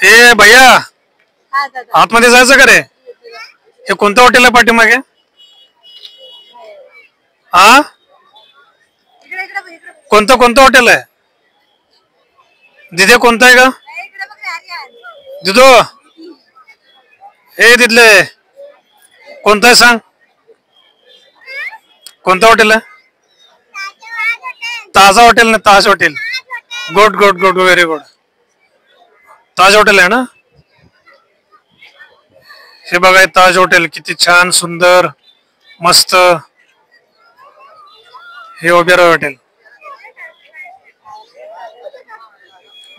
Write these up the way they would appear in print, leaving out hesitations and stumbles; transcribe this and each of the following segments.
ए भैया आतमध्ये जायचं का रे? हे कोणतं हॉटेल आहे पाठीमागे? हा कोणतं कोणतं हॉटेल आहे? दिदे कोणतं आहे का दिदो? हे तिथले कोणतं आहे सांग? कोणतं हॉटेल आहे? ताजा हॉटेल ना? Taj hotel. Good good good very good. Taj hotel आहे ना? हे बघा ताज हॉटेल किती छान सुंदर मस्त. हे ओबेरा हॉटेल.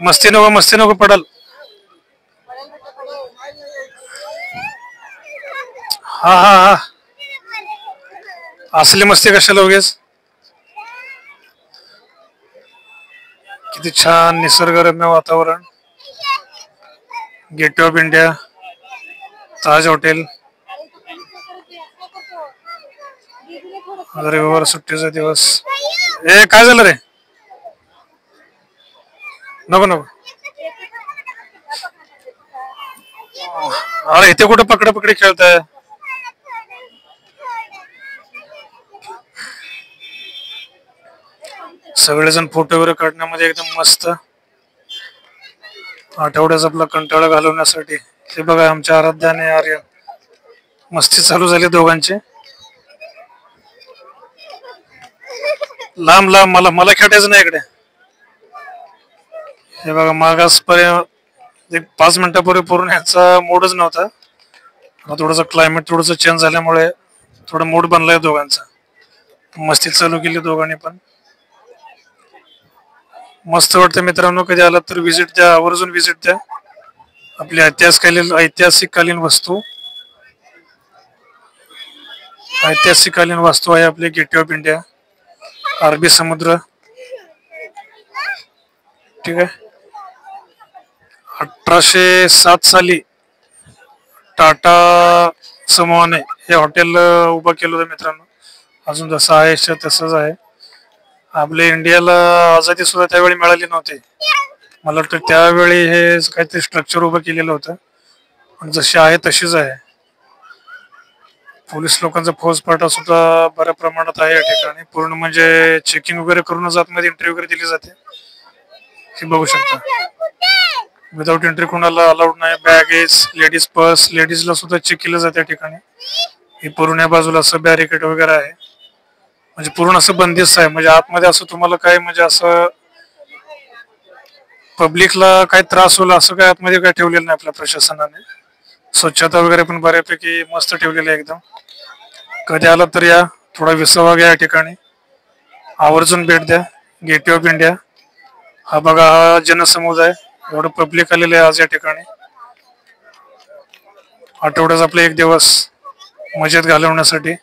मस्ती नको पडल. हा हा हा असली मस्ती कशाला उगेच. किती छान निसर्गरम्य वातावरण. Gateway of India Taj hotel. रविवार सुट्टीचा दिवस. ए काय झालं रे? नको नको. अरे इथे कुठं पकडा पकडी खेळताय? सगळेजण फोटो वगैरे काढण्यामध्ये एकदम मस्त. आठवड्याचा आपला कंटाळा घालवण्यासाठी हे बघा आमच्या आराध्या आणि आर्यन मस्ती चालू झाली दोघांची. लांब लांब मला मला खेळायचं नाही इकडे. हे बघा मागासपर्यंत एक 5 मिनिटापूर्वी पूर्ण याचा मूडच नव्हता. थोडंसं क्लायमेट थोडंसं चेंज झाल्यामुळे थोडं मूड बनलाय दोघांचा. मस्ती चालू केली दोघांनी पण. मस्त वाटतं मित्रांनो. कधी आला तर विजिट द्या, आवर्जून विजिट द्या. आपली ऐतिहासिककालीन वस्तू आहे आपली गेटवे ऑफ इंडिया. अरबी समुद्र. ठीक आहे. 1807 साली टाटा समूहाने हे हॉटेल उभं केलं होतं मित्रांनो. अजून जसं आहे तसंच आहे. आपल्या इंडियाला आझादी सुद्धा त्यावेळी मिळाली नव्हती. मला वाटतं त्यावेळी हे काहीतरी स्ट्रक्चर उभं केलेलं होतं. आणि जशी आहे तशीच आहे. पोलीस लोकांचा फौजफाटा सुद्धा बऱ्या प्रमाणात आहे या ठिकाणी. पूर्ण म्हणजे चेकिंग वगैरे करूनच आतमध्ये एंट्री वगैरे दिली जाते. हे बघू शकता. विदाउट एंट्री कोणाला अलाउड नाही. बॅगेज, लेडीज पर्स, लेडीजला सुद्धा चेक केलं जाते या ठिकाणी. हे पूर्ण या बाजूला असं बॅरिकेड वगैरे आहे. म्हणजे पूर्ण असं बंदिस्त आहे. म्हणजे आतमध्ये असं तुम्हाला काय म्हणजे असं पब्लिकला काय त्रास होईल असं काय आतमध्ये काय ठेवलेलं नाही आपल्या प्रशासनाने. स्वच्छता वगैरे पण बऱ्यापैकी मस्त ठेवलेली आहे एकदम. कधी आला तर या, थोडा विसावा घ्या या ठिकाणी. आवर्जून भेट द्या. Gateway of India. हा बघा हा जनसमुदाय एवढं पब्लिक आलेलं आहे आज या ठिकाणी. आठवड्यात आपले एक दिवस मजेत घालवण्यासाठी.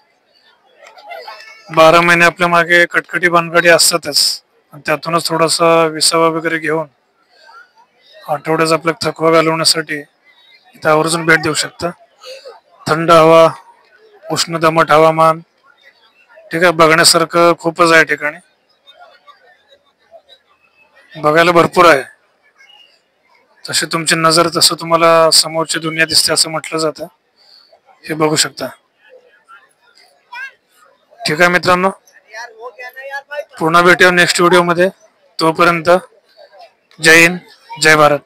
12 महिने आपल्या मागे कटकटी भानगडी असतातच. त्यातूनच थोडासा विसावा वगैरे घेऊन आठवड्याचा आपला थकवा घालवण्यासाठी इथे आवर्जून भेट देऊ शकता. थंड हवा, उष्ण दमट हवामान. ठीक आहे. बघण्यासारखं खूपच आहे ठिकाणी. बघायला भरपूर आहे. तशी तुमची नजर तसं तुम्हाला समोरची दुनिया दिसते असं म्हटलं जातं. हे बघू शकता. ठीक आहे मित्रांनो. पुन्हा भेटूया नेक्स्ट व्हिडिओ मध्ये. तोपर्यंत जय हिंद जय भारत.